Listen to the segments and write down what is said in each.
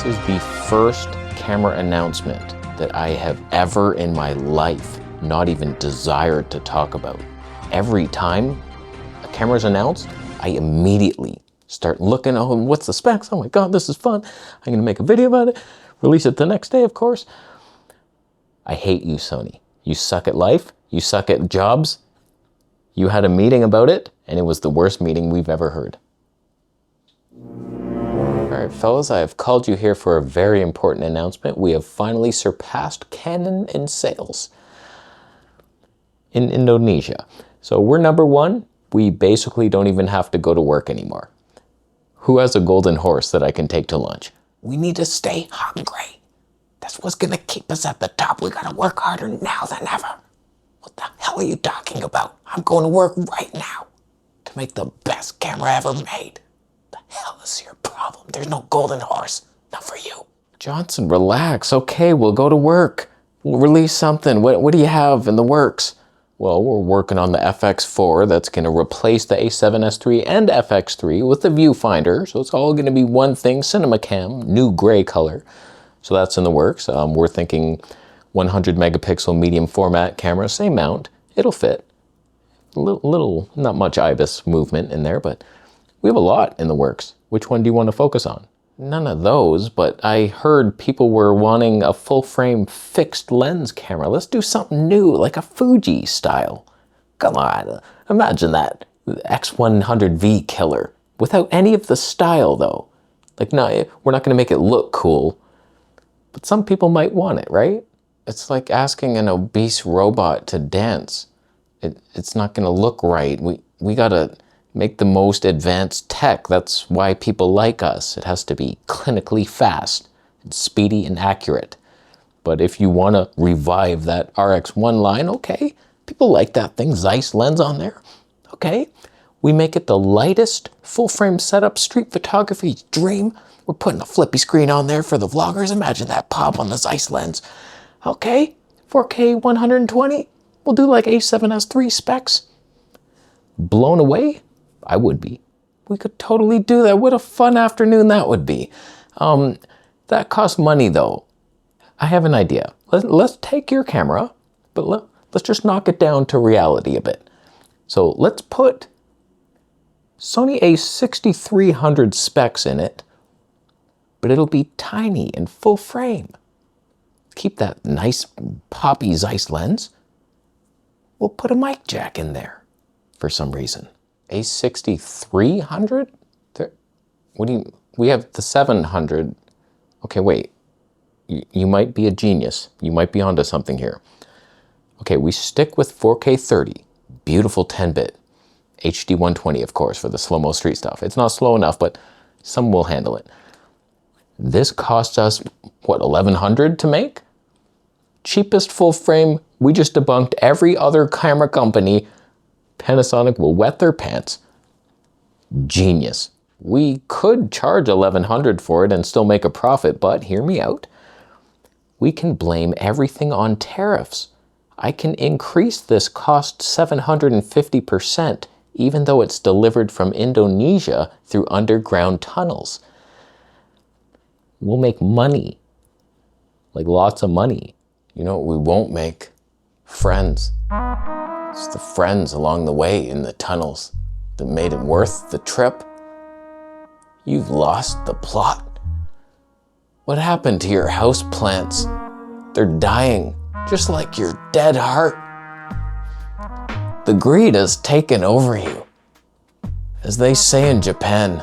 This is the first camera announcement that I have ever in my life not even desired to talk about. Every time a camera is announced, I immediately start looking, oh, what's the specs? Oh my God, this is fun. I'm gonna make a video about it, release it the next day, of course. I hate you, Sony. You suck at life, you suck at jobs. You had a meeting about it, and it was the worst meeting we've ever heard. All right, fellas, I have called you here for a very important announcement. We have finally surpassed Canon in sales in Indonesia. So we're #1. We basically don't even have to go to work anymore. Who has a golden horse that I can take to lunch? We need to stay hungry. That's what's gonna keep us at the top. We gotta work harder now than ever. What the hell are you talking about? I'm going to work right now to make the best camera ever made. The hell is your problem? There's no golden horse. Not for you. Johnson, relax. Okay, we'll go to work. We'll release something. What do you have in the works? Well, we're working on the FX4 that's going to replace the A7S III and FX3 with the viewfinder. So it's all going to be one thing, cinema cam, new gray color. So that's in the works. We're thinking 100 megapixel medium format camera, same mount. It'll fit. Little, not much IBIS movement in there, but we have a lot in the works. Which one do you want to focus on? None of those, but I heard people were wanting a full frame fixed lens camera. Let's do something new, like a Fuji style. Come on, imagine that. X100 VI killer. Without any of the style though. Like, no, we're not gonna make it look cool, but some people might want it, right? It's like asking an obese robot to dance. It's not gonna look right. We gotta make the most advanced tech. That's why people like us. It has to be clinically fast, and speedy and accurate. But if you wanna revive that RX1 line, okay, people like that thing, Zeiss lens on there, okay. We make it the lightest full frame setup, street photography dream. We're putting a flippy screen on there for the vloggers. Imagine that pop on the Zeiss lens. Okay, 4K 120, we'll do like A7S III specs. Blown away? I would be. We could totally do that. What a fun afternoon that would be. That costs money though. I have an idea. Let's take your camera, but let's just knock it down to reality a bit. So let's put Sony a6300 specs in it, but it'll be tiny and full frame. Keep that nice poppy Zeiss lens. We'll put a mic jack in there for some reason. A6300? What do you, we have the 700. Okay, wait, you might be a genius. You might be onto something here. Okay, we stick with 4K 30, beautiful 10-bit, HD 120, of course, for the slow-mo street stuff. It's not slow enough, but some will handle it. This costs us, what, $1,100 to make? Cheapest full frame. We just debunked every other camera company. Panasonic will wet their pants. Genius. We could charge $1,100 for it and still make a profit, but hear me out. We can blame everything on tariffs. I can increase this cost 750%, even though it's delivered from Indonesia through underground tunnels. We'll make money, like lots of money. You know what we won't make? Friends. It's the friends along the way in the tunnels that made it worth the trip. You've lost the plot. What happened to your house plants? They're dying, just like your dead heart. The greed has taken over you. As they say in Japan,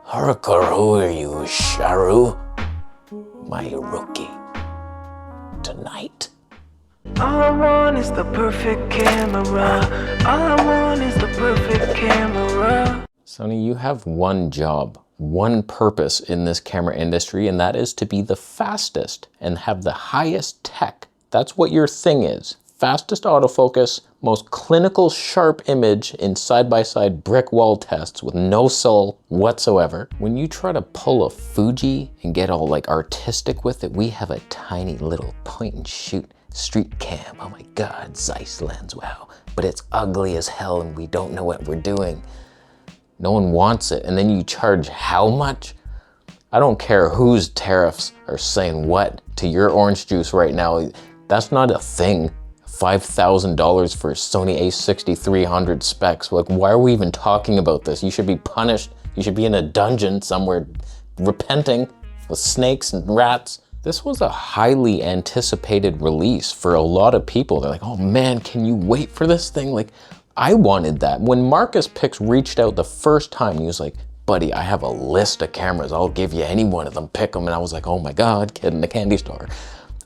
Harakoru you sharu, my rookie. Tonight. All I want is the perfect camera. All I want is the perfect camera. Sony, you have one job, one purpose in this camera industry, and that is to be the fastest and have the highest tech. That's what your thing is. Fastest autofocus, most clinical sharp image in side-by-side brick wall tests with no soul whatsoever. When you try to pull a Fuji and get all like artistic with it, we have a tiny little point and shoot street cam. Oh my God, Zeiss lens, wow. But it's ugly as hell and we don't know what we're doing. No one wants it. And then you charge how much? I don't care whose tariffs are saying what to your orange juice right now. That's not a thing. $5,000 for Sony a6300 specs. Like, why are we even talking about this? You should be punished. You should be in a dungeon somewhere repenting with snakes and rats. This was a highly anticipated release for a lot of people. They're like, oh man, can you wait for this thing? Like, I wanted that. When Marcus Pix reached out the first time, he was like, buddy, I have a list of cameras. I'll give you any one of them, pick them. And I was like, oh my God, kid in the candy store.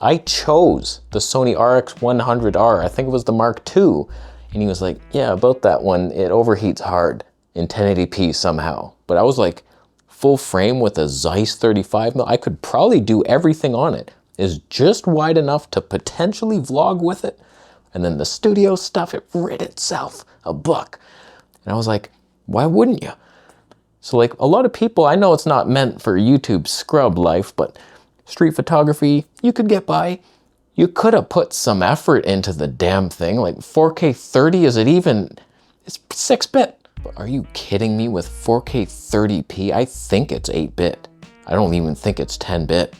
I chose the Sony RX100R. I think it was the Mark II. And he was like, yeah, about that one, it overheats hard in 1080p somehow. But I was like, full frame with a Zeiss 35mm, I could probably do everything on it. It's just wide enough to potentially vlog with it. And then the studio stuff, it writ itself a book. And I was like, why wouldn't you? So like a lot of people, I know it's not meant for YouTube scrub life, but street photography, you could get by. You could have put some effort into the damn thing. Like 4K 30, is it even, it's 6-bit. But are you kidding me with 4K 30p? I think it's 8-bit. I don't even think it's 10-bit.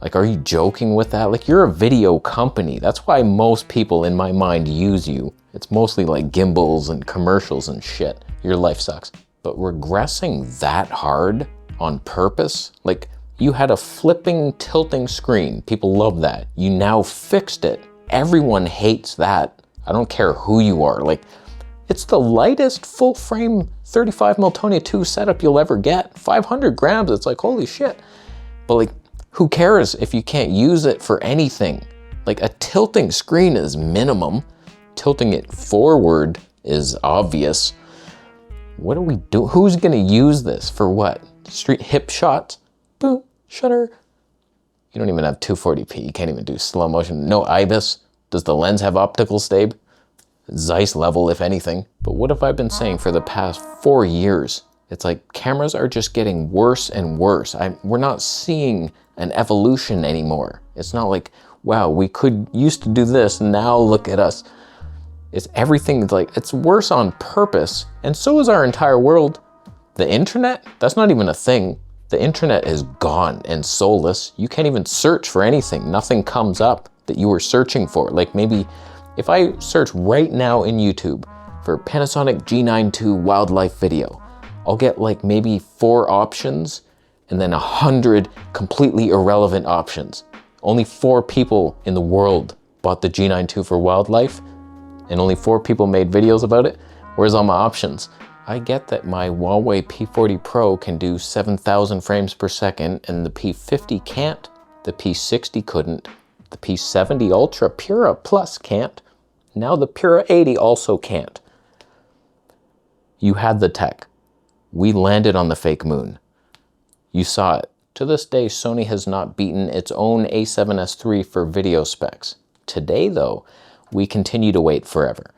Like, are you joking with that? Like, you're a video company. That's why most people in my mind use you. It's mostly like gimbals and commercials and shit. Your life sucks. But regressing that hard on purpose, like you had a flipping, tilting screen. People love that. You now fixed it. Everyone hates that. I don't care who you are. Like, it's the lightest full frame 35mm Tony 2 setup you'll ever get. 500 grams, it's like, holy shit. But like, who cares if you can't use it for anything? Like a tilting screen is minimum. Tilting it forward is obvious. What do we do? Who's gonna use this for what? Street hip shots? Boom, shutter. You don't even have 240p. You can't even do slow motion. No IBIS. Does the lens have optical stabe? Zeiss level, if anything. But what have I been saying for the past 4 years? It's like cameras are just getting worse and worse. We're not seeing an evolution anymore. It's not like, wow, we used to do this, now look at us. It's everything, like, it's worse on purpose, and so is our entire world. The internet, that's not even a thing. The internet is gone and soulless. You can't even search for anything. Nothing comes up that you were searching for. Like maybe if I search right now in YouTube for Panasonic G9 II wildlife video, I'll get like maybe 4 options and then 100 completely irrelevant options. Only 4 people in the world bought the G9 II for wildlife, and only 4 people made videos about it. Where's all my options? I get that my Huawei P40 Pro can do 7,000 frames per second and the P50 can't, the P60 couldn't, the P70 Ultra Pura Plus can't, now the Pura 80 also can't. You had the tech. We landed on the fake moon. You saw it. To this day, Sony has not beaten its own A7S III for video specs. Today though, we continue to wait forever.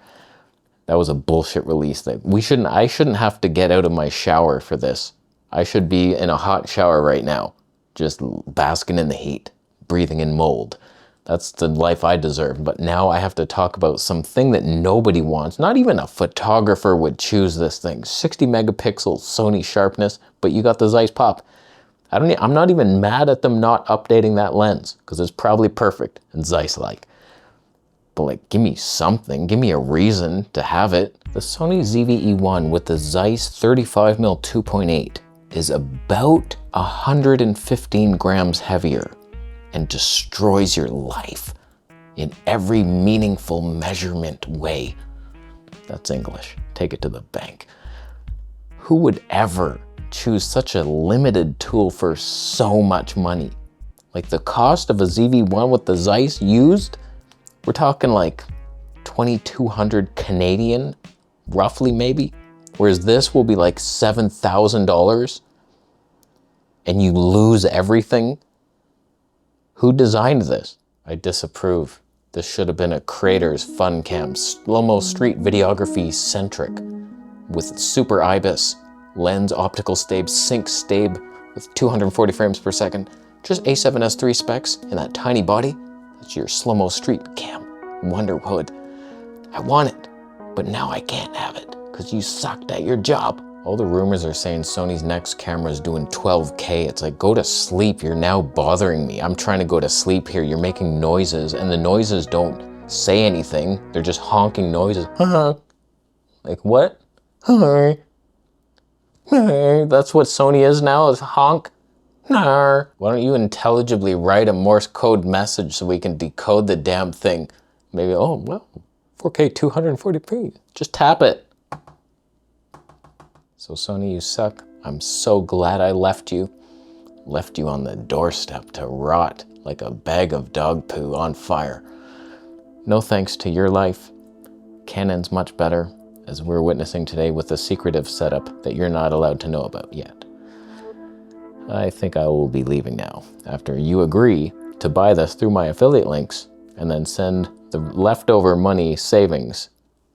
That was a bullshit release. I shouldn't have to get out of my shower for this. I should be in a hot shower right now, just basking in the heat, breathing in mold. That's the life I deserve. But now I have to talk about something that nobody wants. Not even a photographer would choose this thing. 60 megapixel Sony sharpness, but you got the Zeiss pop. I'm not even mad at them not updating that lens, because it's probably perfect and Zeiss-like. But like, give me something, give me a reason to have it. The Sony ZV-E1 with the Zeiss 35mm 2.8 is about 115 grams heavier and destroys your life in every meaningful measurement way. That's English, take it to the bank. Who would ever choose such a limited tool for so much money? Like the cost of a ZV-1 with the Zeiss used, we're talking like 2,200 Canadian, roughly maybe. Whereas this will be like $7,000 and you lose everything. Who designed this? I disapprove. This should have been a creator's fun cam, slow-mo street videography centric with super IBIS, lens, optical stabe, sync stabe with 240 frames per second. Just A7S III specs in that tiny body. That's your slow-mo street cam, Wonderwood. I want it, but now I can't have it because you sucked at your job. All the rumors are saying Sony's next camera is doing 12K. It's like, go to sleep. You're now bothering me. I'm trying to go to sleep here. You're making noises, and the noises don't say anything. They're just honking noises. Like, what? That's what Sony is now, is honk. Why don't you intelligibly write a Morse code message so we can decode the damn thing? Maybe, oh, well, 4K 240p. Just tap it. So Sony, you suck. I'm so glad I left you. Left you on the doorstep to rot like a bag of dog poo on fire. No thanks to your life. Canon's much better, as we're witnessing today with a secretive setup that you're not allowed to know about yet. I think I will be leaving now, after you agree to buy this through my affiliate links and then send the leftover money savings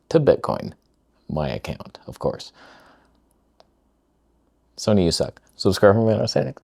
to Bitcoin. My account, of course. Sony, you suck. Subscribe for more. I'll say next.